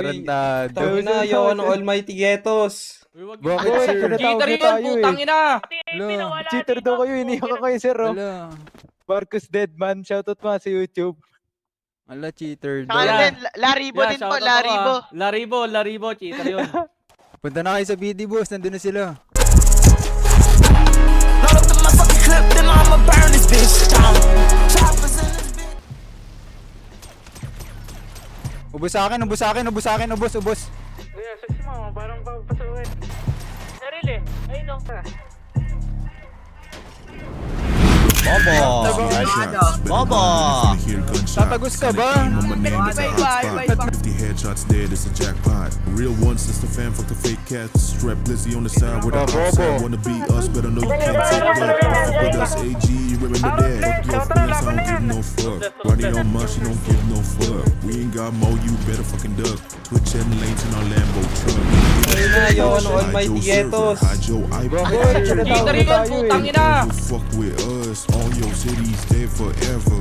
Tarantado. Tangin na, ayaw ng Almighty Getos. Bakit, sir? Cheater yun, putang ina! Ala. Cheater daw kayo, iniyak ka kayo, sir. Oh. Ala. Marcus Deadman, shoutout mga sa YouTube. Ala, cheater Saka daw. din, Laribo din po, Laribo. Laribo, cheater yun. Punta na kayo sa BD boss, nandun na sila. Load up the motherfucking clip, then I'ma burn this bitch down. Choppers in this bitch. Ubus sa akin, ubus sa akin, ubus sa akin, ubus, ubus. Kuya, saksi mo, parang papasukin. Sarili, ayun o. Bobo! Tatagos ka ba? 50 headshots dead, it's a jackpot. Real one since the fan, fuck the fake cats. Strap Blizzy on the side with a outside. Wanna be us, but I know you can't take that. Fuck with us, AG, remember that. Fuck your feelings, I don't give no fuck. Ronnie on my, she don't give no fuck. We ain't got more, you better fucking duck. Twitch and lanes in our Lambo truck. Tangin na, ayaw ng Almighty Getos. Cheater yun, putang ina! Fuck with us, all your cities dead forever,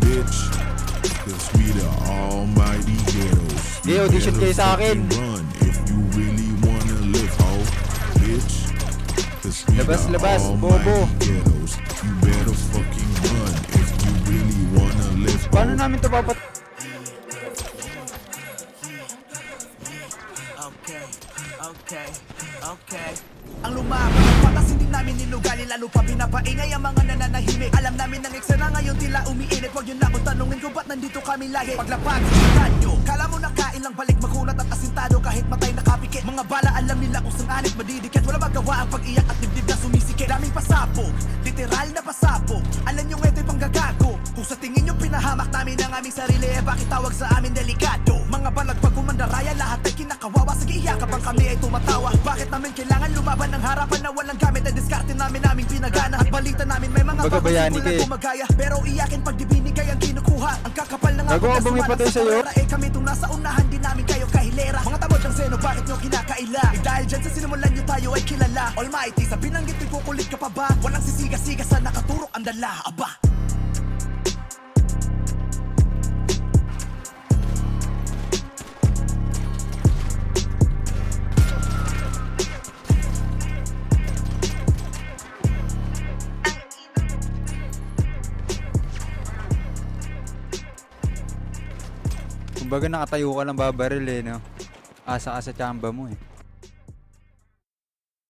bitch. Cause we the almighty ghettos. Hey, audition kayo sa akin. Run if you really wanna live, ho, bitch. Cause we Labas, the labas, almighty bobo. ghettos. You better fucking run if you really wanna live, ho. Paano namin ito papat... Okay. Ang lumaban ng patas hindi namin nilugali, lalo pa pinapaingay ang mga nananahimik. Alam namin ng eksena ngayon tila umiinit. Huwag yun na kung tanungin ko ba't nandito kami lagi. Paglapag sa nyo, kala mo nakain lang balik makunat at asintado kahit matay nakapikit. Mga bala alam nila kung saan anit madidikit. Wala magawa ang pag-iyak at dibdib na sumisikit. Daming pasabog, literal na pasabog. Alam nyo ito'y panggagago. Kung sa tingin nyo pinahamak namin ang aming sarili, eh bakit tawag sa amin delikado? Mga balag pag kumandaraya, lahat ay kinakawawa. Sige iyakap ang kami ay tumatawa. Bakit namin kailangan lumaban ng harapan na walang gamit? Ay diskarte namin aming pinagana. At balita namin may mga Magabayani na ka eh. gumagaya. Pero iyakin pag dibinigay ang kinukuha. Ang kakapal ng Nagawa na bang may patay sa'yo? Eh kami itong nasa unahan, di namin kayo kahilera. Mga tamod ng seno, bakit nyo kinakaila? Eh dahil dyan sa sinimulan nyo tayo ay kilala. Almighty, sa binanggit may kukulit ka pa ba? Walang sisiga-siga sa nakaturok ang dala, aba. Kumbaga nakatayo ka lang babaril eh, no? Asa ka sa tsamba mo eh.